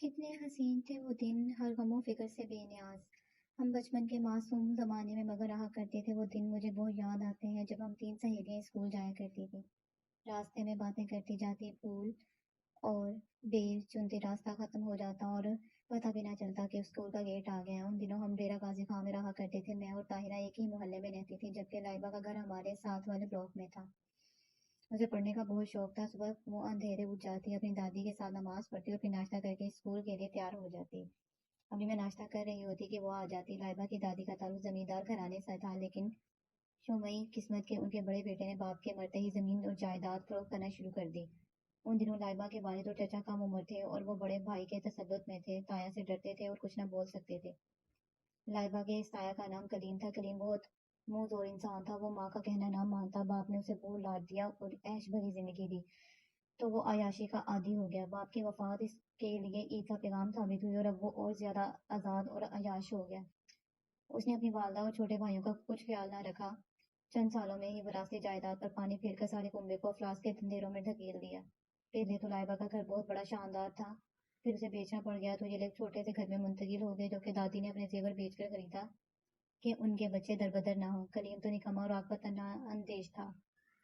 کتنے حسین تھے وہ دن، ہر غم و فکر سے بے نیاز۔ ہم بچپن کے معصوم زمانے میں مگن رہا کرتے تھے۔ وہ دن مجھے بہت یاد آتے ہیں جب ہم 3 سہیلیاں اسکول جایا کرتی تھی، راستے میں باتیں کرتی جاتی، پھول اور بیر چنتے راستہ ختم ہو جاتا اور پتہ بھی نہ چلتا کہ اسکول کا گیٹ آ گیا۔ ان دنوں ہم ڈیرہ غازی خان میں رہا کرتے تھے۔ میں اور طاہرہ ایک ہی محلے میں رہتی تھی، جبکہ لائبہ کا گھر ہمارے ساتھ والے بلاک میں تھا۔ مجھے پڑھنے کا بہت شوق تھا۔ صبح وہ اندھیرے اٹھ جاتی، اپنی دادی کے ساتھ نماز پڑھتی اور پھر ناشتہ کر کے اسکول کے لیے تیار ہو جاتی۔ ابھی میں ناشتہ کر رہی ہوتی کہ وہ آ جاتی۔ لائبہ کی دادی کا تعلق زمیندار گھرانے سے تھا، لیکن شومئی قسمت کے ان کے بڑے بیٹے نے باپ کے مرتے ہی زمین اور جائیداد فروخت کرنا شروع کر دی۔ ان دنوں لائبہ کے والد اور چچا کم عمر تھے اور وہ بڑے بھائی کے تسلط میں تھے۔ تایا سے ڈرتے تھے اور کچھ نہ بول سکتے تھے۔ لائبہ کے اس تایا کا نام کلیم تھا۔ کلیم بہت منہ زور انسان تھا۔ وہ ماں کا کہنا نہ مانتا۔ باپ نے اسے بور لاٹ دیا اور عیش بھری زندگی دی تو وہ عیاشی کا عادی ہو گیا۔ باپ کی وفات اس کے لیے عید کا پیغام ثابت ہوئی اور اب وہ اور زیادہ آزاد اور عیاش ہو گیا۔ اس نے اپنی والدہ اور چھوٹے بھائیوں کا کچھ خیال نہ رکھا۔ چند سالوں میں ہی وراثتی جائیداد پر پانی پھیر کر سارے کنبے کو افلاس کے اندھیروں میں دھکیل دیا۔ پہلے تو لائبہ کا گھر بہت بڑا شاندار تھا، پھر اسے بیچنا پڑ گیا تو یہ لوگ چھوٹے سے گھر میں منتقل ہو گئے جو کہ دادی نے اپنے زیور بیچ کر خریدا کہ ان کے بچے دربدر نہ ہوں۔ کلیم تو نکما اور عاقبت اندیش تھا۔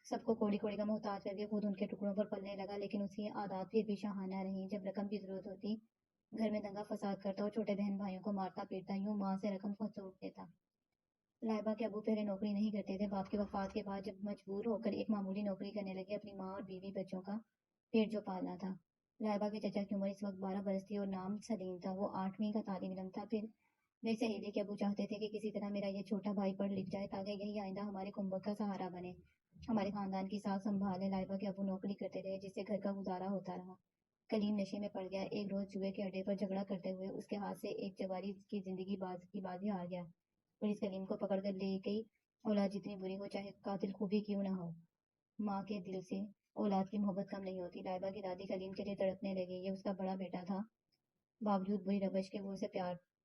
سب کو کوڑی کوڑی کا محتاج کر کے خود ان کے ٹکڑوں پر پلنے لگا، لیکن اس کی عادات پھر بھی شاہانہ رہیں۔ جب رقم کی ضرورت ہوتی، گھر میں دنگا فساد کرتا اور چھوٹے بہن بھائیوں کو مارتا پیٹتا، یوں ماں سے رقم وصول لیتا۔ لائبہ کے ابو پہلے نوکری نہیں کرتے تھے۔ باپ کی وفات کے بعد جب مجبور ہو کر ایک معمولی نوکری کرنے لگے، اپنی ماں اور بیوی بچوں کا پیٹ جو پالنا تھا۔ لائبہ کے چچا کی عمر اس وقت 12 برس تھی اور نام سلیم تھا۔ وہ 8ویں کا طالب علم تھا۔ پھر میری سہیلی کے ابو چاہتے تھے کہ کسی طرح میرا یہ چھوٹا بھائی پڑھ لکھ جائے تاکہ یہی آئندہ ہمارے کنبے کا سہارا بنے، ہمارے خاندان کی ساکھ سنبھالے۔ لائبہ کے ابو نوکری کرتے رہے جس سے گھر کا گزارا ہوتا رہا۔ کلیم نشے میں پڑ گیا۔ ایک روز جوئے کے اڈے پر جھگڑا کرتے ہوئے اس کے ہاتھ سے ایک جواری کی زندگی کی بازی ہار گیا۔ پولیس کلیم کو پکڑ کر لے گئی۔ اولاد جتنی بری ہو، چاہے قاتل خوبی کیوں نہ ہو، ماں کے دل سے اولاد کی محبت کم نہیں ہوتی۔ لائبہ کی دادی کلیم کے لیے تڑپنے لگی۔ یہ اس کا بڑا بیٹا تھا، باوجود بری روش کے وہ اسے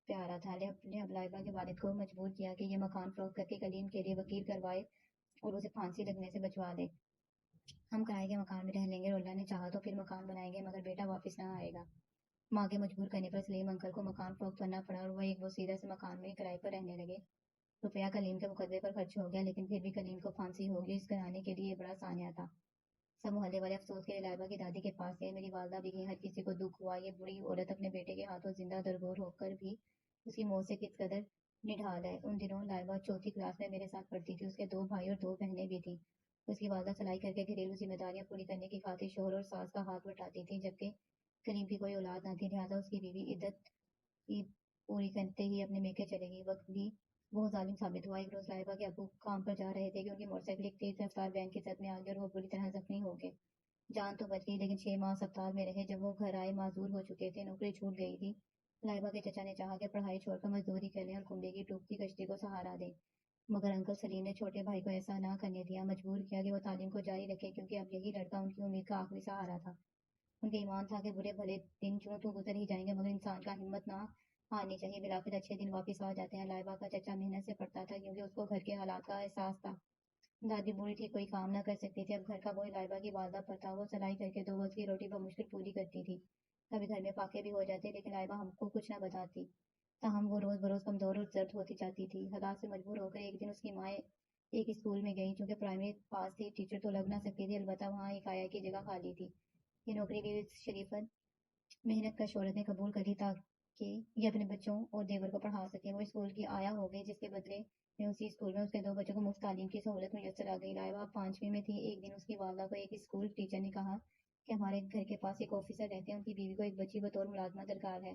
پیارا تھا۔ لائبہ کے والد کو مجبور کیا کہ یہ مکان فروخت کر کے کلیم کے لیے وکیل کروائے اور اسے پھانسی لگنے سے بچوا دے۔ ہم کرائے کے مکان میں رہ لیں گے اور اللہ نے چاہا تو پھر مکان بنائیں گے، مگر بیٹا واپس نہ آئے گا۔ ماں کے مجبور کرنے پر سلیم انکل کو مکان فروخت کرنا پڑا اور وہ ایک بوسیدہ سے مکان میں کرائے پر رہنے لگے۔ روپیہ کلیم کے مقدمے پر خرچ ہو گیا، لیکن پھر بھی کلیم کو پھانسی ہو گئی۔ اس گھرانے کے لیے یہ بڑا سانحہ تھا۔ سب محلے والے افسوس کے لیے لائبہ کی دادی کے پاس گئے۔ میری والدہ بھی گئی۔ ہر کسی کو دکھ ہوا۔ یہ بڑی عورت اپنے بیٹے کے ہاتھوں زندہ درگور ہو کر بھی اس کی موت سے کس قدر نڈھال ہے۔ ان دنوں لائبہ 4تھی کلاس میں میرے ساتھ پڑھتی تھی۔ اس کے 2 بھائی اور 2 بہنیں بھی تھیں۔ اس کی والدہ سلائی کر کے گھریلو ذمہ داریاں پوری کرنے کی خاطر شوہر اور ساس کا ہاتھ بٹاتی تھی، جبکہ کلیم کی کوئی اولاد نہ تھی، لہٰذا اس کی بیوی عدت کی پوری کرتے ہی اپنے میکے چلے گئی۔ وقت بھی بہت ظالم ثابت ہوا۔ ایک روز لائبہ کے ابو کام پر جا رہے تھے کہ ان کی موٹر سائیکل ایک تیز رفتار وین کی زد میں آ گئی اور وہ بری طرح زخمی ہو گئے۔ جان تو بچ گئی، لیکن 6 ماہ اسپتال میں رہے۔ جب وہ گھر آئے معذور ہو چکے تھے، نوکری چھوٹ گئی تھی۔ لائبہ کے چچا نے چاہا کہ پڑھائی چھوڑ کر مزدوری کر لیں اور کنبے کی ڈوبتی کشتی کو سہارا دیں، مگر انکل سلیم نے چھوٹے بھائی کو ایسا نہ کرنے دیا۔ مجبور کیا کہ وہ تعلیم کو جاری رکھے، کیونکہ اب یہی لڑکا ان کی امید کا آخری سہارا تھا۔ ان کے ایمان تھا کہ برے بھلے دن چوں تو گزر ہی جائیں گے، مگر انسان کا ہمت نہ ہارنی چاہیے، بالآخر اچھے دن واپس آ جاتے ہیں۔ لائبہ کا چچا محنت سے پڑھتا تھا کیونکہ اس کو گھر کے حالات کا احساس تھا۔ دادی بوڑھی تھی، کوئی کام نہ کر سکتی تھی۔ اب گھر کا بوجھ لائبہ کی والدہ پر تھا۔ وہ سلائی کر کے 2 وقت کی روٹی بمشکل پوری کرتی تھی۔ کبھی گھر میں فاقے بھی ہو جاتے، لیکن لائبہ ہم کو کچھ نہ بتاتی۔ تاہم وہ روز بروز کمزور اور زرد ہوتی جاتی تھی۔ حالات سے مجبور ہو کر ایک دن اس کی ماں ایک اسکول میں گئی، چونکہ پرائمری پاس تھی، ٹیچر تو لگ نہ سکتی تھی، البتہ وہاں ایک آیا کی جگہ خالی تھی۔ یہ نوکری بھی اس شریفت محنت کش عورت نے قبول کر لی تاکہ یہ اپنے بچوں اور دیور کو پڑھا سکے۔ وہ اسکول کی آیا ہو گئی، جس کے بدلے میں اسی اسکول میں اس کے 2 بچوں کو مفت تعلیم کی سہولت میسر آ گئی۔ لائبہ اب 5ویں میں تھی۔ ایک دن اس کی والدہ کو ایک اسکول ٹیچر نے کہا کہ ہمارے گھر کے پاس ایک آفیسر رہتے ہیں، ان کی بیوی کو ایک بچی بطور ملازمہ درکار ہے،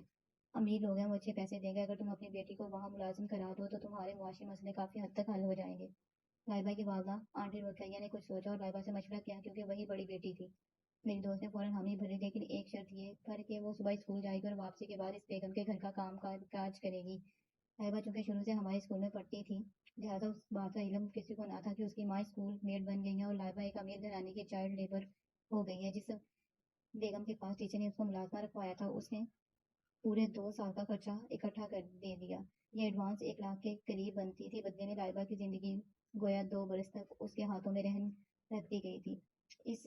امیر لوگ ہیں، وہ اچھے پیسے دیں گے، اگر تم اپنی بیٹی کو وہاں ملازم کرا دو تو تمہارے معاشی مسئلے کافی حد تک حل ہو جائیں گے۔ لائبہ کی والدہ آنٹی رقیہ نے کچھ سوچا اور لائبہ سے مشورہ کیا، کیونکہ وہی بڑی بیٹی تھی۔ میری دوست نے فوراً حامی بھری، لیکن ایک شرط یہ پر کہ وہ صبح اسکول جائے گی اور واپسی کے بعد اس بیگم کے گھر کا کام کاج کرے گی۔ لائبہ چونکہ شروع سے ہمارے اسکول میں پڑھتی تھی، لہٰذا اس بات کا علم کسی کو نہ تھا کہ اس کی ماں اسکول میڈ بن گئی ہیں اور لائبہ ایک امیر گھرانے کی چائلڈ لیبر ہو گئی ہے۔ جس بیگم کے پاس ٹیچر نے اس کو ملازمہ رکھوایا تھا، اس نے پورے 2 سال کا خرچہ اکٹھا کر دے دیا۔ یہ ایڈوانس 1 لاکھ کے قریب بنتی تھی۔ بدلے میں لائبہ کی زندگی گویا 2 برس تک اس کے ہاتھوں میں رہن رکھ دی گئی تھی۔ اس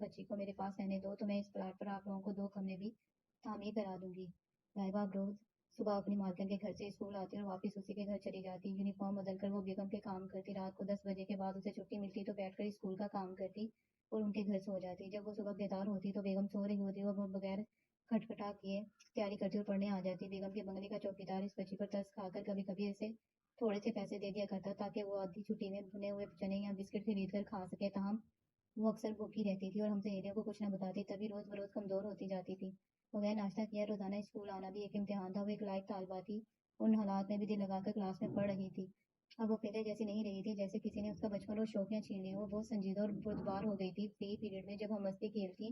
بچی کو میرے پاس رہنے دو تو میں اس پلاٹ پر آپ لوگوں کو 2 کمرے بھی تعمیر کرا دوں گی۔ لائبہ اب روز صبح اپنی مالکن کے گھر سے اسکول آتی اور واپس اسی کے گھر چلی جاتی۔ یونیفارم بدل کر وہ بیگم کے کام کرتی، رات کو 10 بجے کے بعد اسے چھٹی ملتی تو بیٹھ کر اسکول کا کام کرتی اور ان کے گھر سو جاتی۔ جب وہ صبح بیدار ہوتی تو بیگم سو رہی ہوتی اور وہ بغیر کھٹکھٹا کیے تیاری کرتی اور پڑھنے آ جاتی۔ بیگم کے بنگلے کا چوکیدار اس بچی پر ترس کھا کر کبھی کبھی اسے تھوڑے سے پیسے دے دیا کرتا تاکہ وہ آدھی چھٹی میں بھنے ہوئے چنے یا بسکٹ خرید کر کھا سکے، تاہم وہ اکثر بھوکی رہتی تھی اور ہم سہیلیوں کو کچھ نہ بتاتی، تبھی روز بروز کمزور ہوتی جاتی تھی۔ بغیر ناشتہ کیا روزانہ اسکول آنا بھی ایک امتحان تھا۔ وہ ایک لائق طالبہ تھی، ان حالات میں بھی دل لگا کر کلاس میں پڑھ رہی تھی۔ اب وہ پہلے جیسی نہیں رہی تھی، جیسے کسی نے اس کا بچپن اور شوقیاں چھین لی۔ وہ بہت سنجیدہ اور بردبار ہو گئی تھی۔ فری پیریڈ میں جب ہم مستی کھیلتی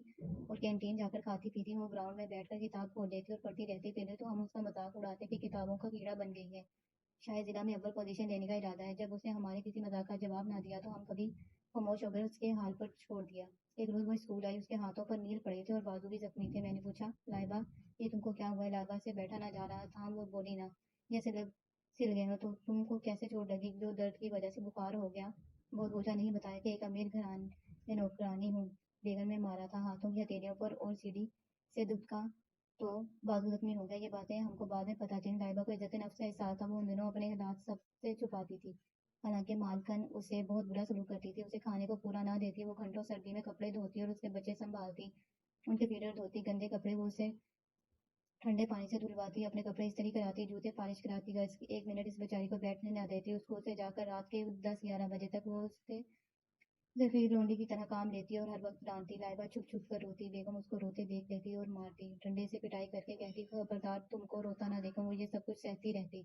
اور کینٹین جا کر کھاتی پیتی، وہ گراؤنڈ میں بیٹھ کر کتاب کھول لیتی اور پڑھتی رہتی۔ پہلے تو ہم اس کا مذاق اڑاتے کہ کتابوں کا کیڑا بن گئی ہے، شاید ضلع میں اول پوزیشن لینے کا ارادہ ہے۔ جب اس نے ہمارے کسی مذاق کا جواب نہ دیا تو ہم کبھی خاموش ہو کر اس کے حال پر چھوڑ دیا۔ ایک روز وہ اسکول آئی، اس کے ہاتھوں پر نیل پڑے تھے اور بازو بھی زخمی تھے۔ میں نے پوچھا، لائبہ یہ تم کو کیا ہوا ہے؟ لائبہ سے بیٹھا نہ جا رہا تھا، وہ بولی نہ، جیسے لگ سل گئے ہو۔ تو تم کو کیسے چوٹ لگی؟ جو درد کی وجہ سے بخار ہو گیا؟ بہت بوجھا نہیں بتایا کہ ایک امیر گھران میں نوکرانی ہوں، بیگم نے مارا تھا ہاتھوں کی ہتھیلیوں پر اور سیڑھی سے دبکا تو بازو زخمی ہو گیا۔ یہ باتیں ہم کو بعد میں پتہ چلی۔ لائبہ کو عزت نفس کا احساس تھا، وہ ان دنوں اپنے حالات سب سے چھپاتی تھی، حالانکہ مالکن اسے بہت برا سلوک کرتی تھی، اسے کھانے کو پورا نہ دیتی، وہ گھنٹوں سردی میں کپڑے دھوتی اور اس کے بچے سنبھالتی، ان کے پیریڈ دھوتی، گندے کپڑے وہ اسے ٹھنڈے پانی سے دھلواتی، اپنے کپڑے استری کراتی، جوتے پالش کراتی، گز کی 1 منٹ اس بیچاری کو بیٹھنے نہ دیتی۔ اسکول سے جا کر رات کے 10-11 بجے تک وہ اس سے ذخیرہ لونڈی کی طرح کام لیتی اور ہر وقت ڈانٹتی۔ لائبہ چھپ چھپ کر روتی، بیگم اس کو روتے دیکھ لیتی اور مارتی، ڈنڈے سے پٹائی کر کے کہتی، خبردار تم کو روتا نہ دیکھوں۔ وہ یہ سب کچھ سہتی رہتی،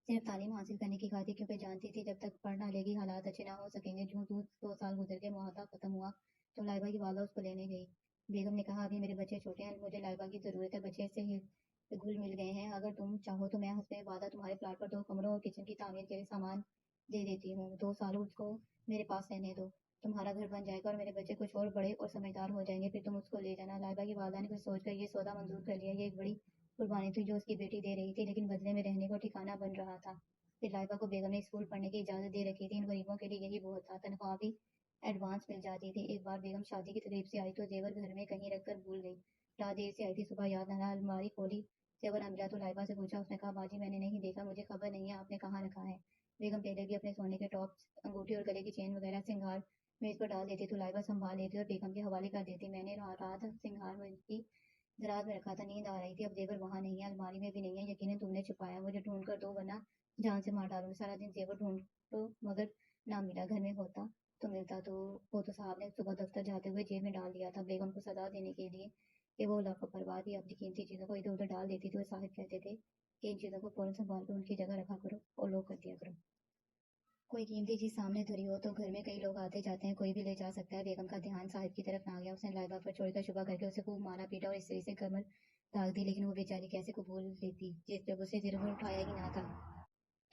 صرف تعلیم حاصل کرنے کی خاطر، کیونکہ جانتی تھی جب تک پڑھ نہ لے گی حالات اچھے نہ ہو سکیں گے۔ جو 2 سال گزر کے معاہدہ ختم ہوا تو لائبہ کی والدہ اس کو لینے گئی۔ بیگم نے کہا، ابھی میرے بچے چھوٹے ہیں، مجھے لائبہ کی ضرورت ہے، بچے سے گھل مل گئے ہیں، اگر تم چاہو تو میں حسب وعدہ تمہارے پلاٹ پر 2 کمروں اور کچن کی تعمیر کے لیے سامان دے دیتی ہوں۔ 2 سال اس کو میرے پاس رہنے دو، تمہارا گھر بن جائے گا اور میرے بچے کچھ اور بڑے اور سمجھدار ہو جائیں گے، پھر تم اس کو لے جانا۔ لائبہ کی والدہ نے کچھ سوچ کر یہ سودا منظور کر لیا۔ یہ ایک بڑی قربانی تھی جو اس کی بیٹی دے رہی تھی، لیکن بدلے میں رہنے کو ٹھکانہ بن رہا تھا۔ پھر لائبہ کو بیگم نے اسکول پڑھنے کی اجازت دے رکھی تھی، ان غریبوں کے لیے یہی بہت تھا، تنخواہ بھی ایڈوانس مل جاتی تھی۔ ایک بار بیگم شادی کی تقریب سے آئی تو زیور گھر میں کہیں رکھ کر بھول گئی، رات دیر سے آئی تھی، صبح یاد نہ رہا، الماری کھولی، زیور نہ ملا تو لائبہ سے پوچھا، اس نے کہا، باجی میں نے نہیں دیکھا، مجھے خبر نہیں ہے آپ نے کہاں رکھا ہے۔ بیگم پہلے بھی اپنے سونے کے ٹاپس، انگوٹھی اور گلے کی چین وغیرہ سنگھار میز پر ڈال دیتی تو لائبہ سنبھال لیتی اور بیگم کے حوالے کر دیتی۔ میں نے رات سنگھار میز کی درات میں رکھا تھا، نیند آ رہی تھی، اب زیور وہاں نہیں ہے، الماری میں بھی نہیں ہے، یقیناً تم نے چھپایا، مجھے ڈھونڈ کر دو ورنہ جان سے مار ڈالوں گی۔ سارا دن زیور ڈھونڈو مگر نہ ملا، گھر میں ہوتا تو ملتا تو وہ تو صاحب نے صبح دفتر جاتے ہوئے جیب میں ڈال دیا تھا۔ بیگم کو سزا دینے کے لیے کہ وہ لاپرواہ تھی، اپنی قیمتی چیزوں کو ادھر ادھر ڈال دیتی تھی، وہ صاحب کہتے تھے کہ ان چیزوں کو فوراً سنبھال کر ان کی جگہ رکھا کرو اور لوگ کر دیا کرو۔ کوئی قیمتی چیز سامنے دھری ہو تو گھر میں کئی لوگ آتے جاتے ہیں، کوئی بھی لے جا سکتا ہے۔ بیگم کا دھیان صاحب کی طرف نہ گیا، اس نے لائبہ پر چوری کا شبہ کر کے اسے خوب مارا پیٹا اور استری سے کمر داغ دی، لیکن وہ بیچاری کیسے قبول لیتی جب اسے ضرور اٹھایا ہی نہ تھا۔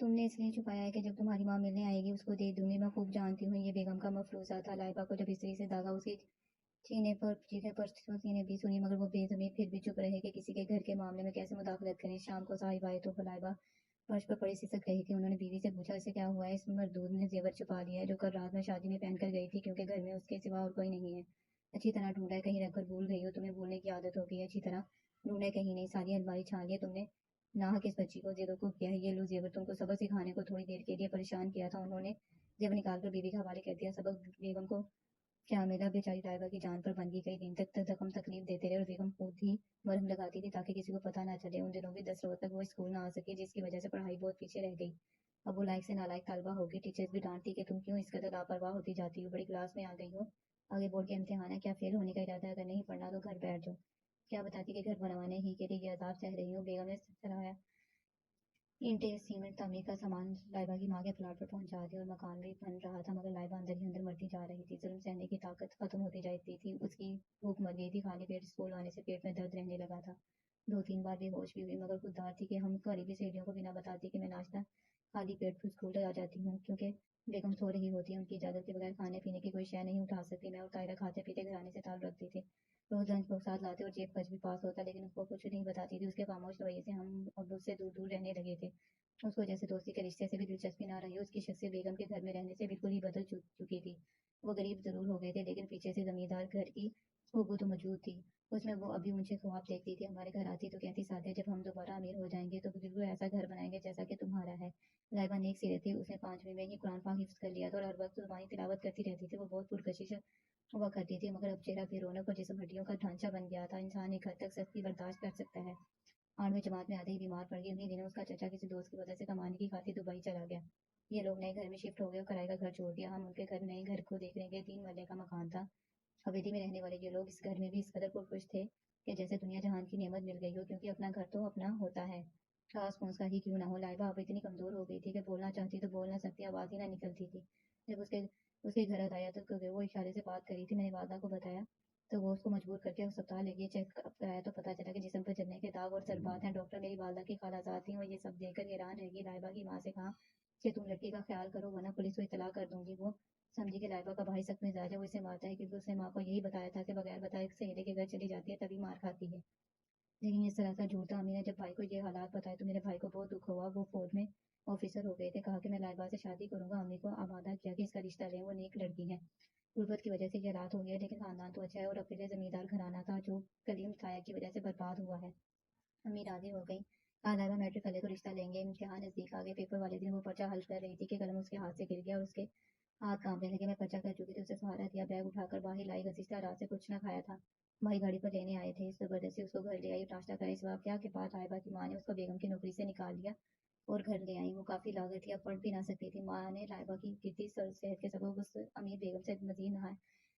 تم نے اس لیے چھپایا ہے کہ جب تمہاری ماں ملنے آئے گی اس کو دے دوں گی، میں خوب جانتی ہوں۔ یہ بیگم کا مفروضہ تھا۔ لائبہ کو جب استری سے داغا اسی سینے پر نے بھی سنی، مگر وہ بے ضمیر پھر بھی چپ رہے کہ کسی کے گھر کے معاملے میں کیسے مداخلت کریں۔ شام کو صاحب آئے تو لائبہ فرش پر پڑی سسک رہی تھی۔ انہوں نے بیوی سے پوچھا، اسے کیا ہوا ہے؟ اس مردود نے زیور چھپا لیا ہے جو کل رات میں شادی میں پہن کر گئی تھی، کیونکہ گھر میں اس کے سوا اور کوئی نہیں ہے۔ اچھی طرح ڈھونڈا ہے، کہیں رکھ کر بھول گئی ہو، تمہیں بھولنے کی عادت ہو گئی ہے۔ اچھی طرح ڈھونڈا ہے، کہیں نہیں، ساری الماری چھان لی ہے، تم نے ناحق اس بچی کو زیور کو کیا ہے۔ یہ لو زیور، تم کو سبق سکھانے کو تھوڑی دیر کے لیے پریشان کیا تھا۔ انہوں نے زیور نکال کر بیوی کے حوالے کر دیا۔ سبق بیگم کو کیا ملا؟ بیچاری لائبہ کی جان پر بن گئی، کئی دن تک زخم تکلیف دیتے رہے اور بیگم خود ہی مرہم لگاتی تھی تاکہ کسی کو پتہ نہ چلے۔ ان دنوں بھی 10 روز تک وہ اسکول نہ آ سکی، جس کی وجہ سے پڑھائی بہت پیچھے رہ گئی۔ اب وہ لائق سے نالائق طالبہ ہوگی، ٹیچرز بھی ڈانٹتی کہ تم کیوں اس قدر لاپرواہ ہوتی جاتی ہو، بڑی کلاس میں آ گئی ہو، آگے بورڈ کے امتحان ہے، کیا فیل ہونے کا ارادہ ہے؟ اگر نہیں پڑھنا تو گھر بیٹھ جاؤ۔ کیا بتاتی کہ گھر بنوانے ہی کے لیے یہ عذاب سہ رہی ہوں؟ بیگم نے سرایا اینٹیں، سیمنٹ، تعمیر کا سامان لائبہ کی ماں کے پلاٹ پر پہنچا دیا اور مکان بھی بن رہا تھا، مگر لائبہ اندر ہی اندر مرتی جا رہی تھی، ظلم سہنے کی طاقت ختم ہوتی جاتی تھی، اس کی بھوک مر گئی تھی، خالی پیٹ اسکول آنے سے پیٹ میں درد رہنے لگا تھا۔ 2-3 بار بے ہوش بھی ہوئی، مگر خوددار تھی کہ ہم قریبی سہیلیوں کو بھی نہ بتاتی کہ میں ناشتہ خالی پیٹ اسکول آ جاتی ہوں، کیونکہ بیگم سو رہی ہوتی، ان کی اجازت کے بغیر کھانے پینے کی کوئی شے نہیں اٹھا سکتی۔ میں اور طاہرہ کھاتے پیتے گھرانے سے تعلق رکھتے تھے، روز لنچ باکس ساتھ لاتے اور جیب خرچ بھی پاس ہوتا، لیکن اس کو کچھ نہیں بتاتی تھی۔ اس کے خاموش رویے سے ہم اب اس سے دور دور رہنے لگے تھے۔ اس کو جیسے دوستی کے رشتے سے بھی دلچسپی نہ رہی۔ اس کی شخصیت بیگم کے گھر میں رہنے سے بالکل ہی بدل چکی تھی۔ وہ غریب ضرور ہو گئے تھے، لیکن پیچھے سے زمیندار گھر کی خوشبو تو موجود تھی۔ اس میں وہ ابھی اونچے خواب دیکھتی تھی۔ ہمارے گھر آتی تو کہتی، سادیہ جب ہم دوبارہ امیر ہو جائیں گے تو بالکل ایسا گھر بنائیں گے جیسا کہ تمہارا ہے۔ لائبہ نیک سیرت تھی، اس نے 5ویں میں ہی قرآن پاک حفظ کر لیا تھا اور ہر وقت زبانی تلاوت کرتی رہتی تھی۔ وہ بہت پرکشش ہوا کرتی تھی، مگر اب چہرہ بے رونق اور جسم ہڈیوں کا ڈھانچہ بن گیا تھا۔ انسان ایک حد تک سختی برداشت کر سکتا ہے۔ 8ویں جماعت میں آتے ہی بیمار پڑ گئی۔ انہی دنوں اس کا چچا کسی دوست کی وجہ سے کمانے کی خاطر دبئی چلا گیا۔ یہ لوگ نئے گھر میں شفٹ ہو گئے اور کرائے کا گھر چھوڑ دیا۔ ہم ان کے نئے گھر کو دیکھنے گئے۔ 3 مرلے کا مکان تھا۔ حویلی میں رہنے والے یہ لوگ اس گھر میں بھی اس قدر پرخوش تھے کہ جیسے دنیا جہان کی نعمت مل گئی ہو، کیونکہ اپنا گھر تو اپنا ہوتا ہے، خاص کون سا ہی کیوں نہ ہو۔ لائبہ اب اتنی کمزور ہو گئی تھی کہ بولنا چاہتی تو بول نہ سکتی، آواز ہی نہ نکلتی تھی۔ جب اس کے گھر ہدایت کو گئے، وہ اشارے سے بات کری تھی۔ میں نے والدہ کو بتایا تو وہ اس کو مجبور کر کے اسپتال لے گئی۔ چیک اپ کرایا تو پتہ چلا کہ جسم پر جلنے کے داغ اور ضربات ہیں۔ ڈاکٹر میری والدہ کی خالہ تھیں۔ وہ یہ سب دیکھ کر حیران رہ گئی۔ لائبہ کی ماں سے کہا کہ تم لڑکی کا خیال کرو ورنہ پولیس کو اطلاع کر دوں گی۔ وہ سمجھی کہ لائبہ کا بھائی سخت مزاج ہے، وہ اسے مارتا ہے، کیونکہ اس نے ماں کو یہی بتایا تھا کہ بغیر بتائے سہیلے کے گھر چلی جاتی ہے تبھی مار کھاتی ہے۔ لیکن یہ سراسر جھوٹ تھا۔ امی نے جب بھائی کو یہ حالات بتائے تو میرے بھائی کو بہت دکھ ہوا۔ وہ فوج میں آفیسر ہو گئے تھے۔ کہا کہ میں لائبہ سے شادی کروں گا۔ امی کو آمادہ کیا کہ اس کا رشتہ لیں، وہ نیک لڑکی ہے۔ غربت کی وجہ سے یہ حالات ہو گئے، لیکن خاندان تو اچھا ہے اور اکیلے زمیندار گھرانہ تھا جو کلیم تھایا کی وجہ سے برباد ہوا ہے۔ امی راضی ہو گئی۔ کہا لائبہ میٹرک والے کو رشتہ لیں گے۔ امتحان نزدیک آ گئے۔ پیپر والے دن وہ پرچہ حل کر رہی تھی کہ قلم اس کے ہاتھ سے گر گیا اور اس کے ہاتھ کانپنے لگے۔ میں پرچہ کر چکی تھی، اسے سہارا دیا، بیگ اٹھا کر باہر لائی۔ گزشتہ رات سے کچھ نہ کھایا تھا۔ بھائی گاڑی پر لینے آئے تھے، زبردستی اس کو گھر لے آئی۔ ناشتہ کرا۔ اس واقعہ کے بعد لائبہ کی ماں نے اس کو بیگم کی نوکری سے نکال لیا اور گھر لے آئی۔ وہ کافی لاغر تھی، اب پڑھ بھی نہ سکتی تھی۔ ماں نے لائبہ کی گرتی صحت کے سبب اس امیر بیگم سے مزید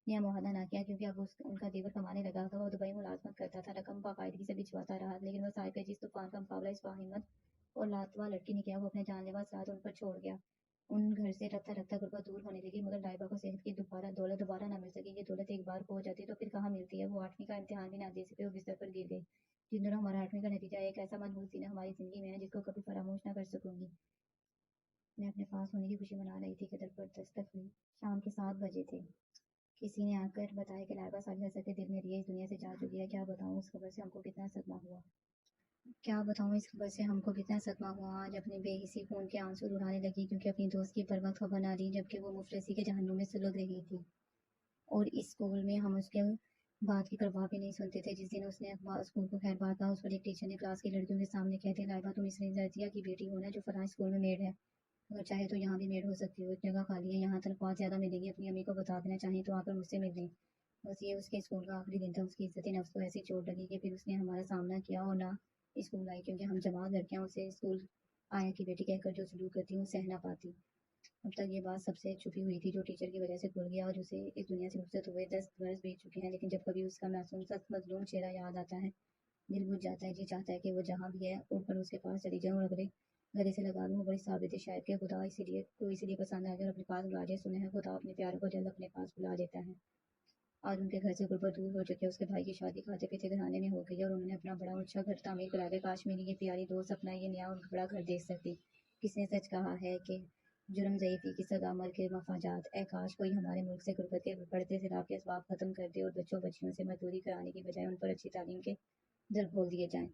نیا معاہدہ نہ کیا، کیونکہ اب ان کا دیور کمانے لگا تھا۔ وہ دبئی ملازمت کرتا تھا، رقم باقاعدگی سے بھجواتا رہا، لیکن وہ صاحب جس طوفان کا مقابلہ اس باہمت اور لاتوا لڑکی نے کیا، وہ اپنے جان لیوا اثرات ان پر چھوڑ گیا۔ ان گھر سے رفتہ رفتہ غربت دور ہونے لگی، مگر لائبہ کو صحت کی دولت دوبارہ نہ مل سکی۔ یہ دولت ایک بار کھو جاتی تو پھر کہاں ملتی ہے۔ وہ 8ویں کا امتحان بھی نہ دے سکی اور بستر پر گر گئی۔ جن دنوں ہمارا 8ویں کا نتیجہ ایک ایسا منحوس دن ہماری زندگی میں ہے جس کو کبھی فراموش نہ کر سکوں گی۔ میں اپنے پاس ہونے کی خوشی منا رہی تھی کہ در پر دستک ہوئی۔ شام کے 7 بجے تھے۔ کسی نے آ کر بتایا کہ لائبہ سالیہ سر کے دل میں لیے اس دنیا سے جا چکی ہے۔ کیا بتاؤں اس خبر سے ہم کو کتنا صدمہ ہوا۔ آج اپنے بے حسی خون کے آنسو رلانے لگی، کیونکہ اپنی دوست کی بروقت خبر نہ لی جبکہ وہ مفلسی کے جہنم میں سلگ رہی تھی۔ اور اس اسکول میں ہم اس کے بات کی پرواہ بھی نہیں سنتے تھے۔ جس دن اس نے اسکول کو خیر بات کہا، اس پر ایک ٹیچر نے کلاس کی لڑکیوں کے سامنے کہہ دیا، لائبہ تم اس زرزیہ کی بیٹی ہو نا جو فلاں اسکول میں میڈ ہے، اگر چاہے تو یہاں بھی میڈ ہو سکتی ہو، ایک جگہ خالی ہے، یہاں تنخواہ زیادہ ملے گی، اپنی امی کو بتا دینا، چاہیں تو آ کر مجھ سے مل لیں۔ بس یہ اس کے اسکول کا آخری دن تھا۔ اس کی عزت نفس کو ایسی چوٹ لگی کہ پھر اس نے ہمارا سامنا کیا اور نہ اسکول آئی، کیونکہ ہم جماعت لڑکیاں اسے اسکول آیا کی بیٹی کہہ کر جو سلوک کرتی ہوں سہ نہ پاتی۔ اب تک یہ بات سب سے چھپی ہوئی تھی جو ٹیچر کی وجہ سے کھل گیا۔ آج اسے اس دنیا سے رخصت ہوئے 10 برس بیت چکے ہیں، لیکن جب کبھی اس کا معصوم سخت مظلوم چہرہ یاد آتا ہے، دل بجھ جاتا ہے۔ جی چاہتا ہے کہ وہ جہاں بھی ہے اڑ کر اس کے پاس چلی جاؤں اور گلے سے لگا لوں۔ وہ بڑی ثابت ہے شاید کہ خدا اسی لیے پسند آ جائے اور اپنے پاس بلا جائے۔ سنا ہے خدا اپنے پیاروں کو جلد اپنے پاس بلا لیتا ہے۔ آج ان کے گھر سے غربت دور ہو چکی ہے۔ اس کے بھائی کی شادی کھاتے پیتے گھرانے میں ہو گئی ہے اور انہوں نے اپنا بڑا اونچا گھر تعمیر کرا لیا۔ کاش میری یہ پیاری دوست اپنا یہ نیا اور بڑا گھر دیکھ سکتی۔ کس نے سچ کہا ہے کہ جرم ضعیفی کی سزا مر کے مفاجات۔ اے کاش کوئی ہمارے ملک سے غربت کے بڑھتے سیلاب کے اسباب ختم کر دے اور بچوں بچیوں سے مزدوری کرانے کی بجائے ان پر اچھی تعلیم کے در کھول دیے جائیں۔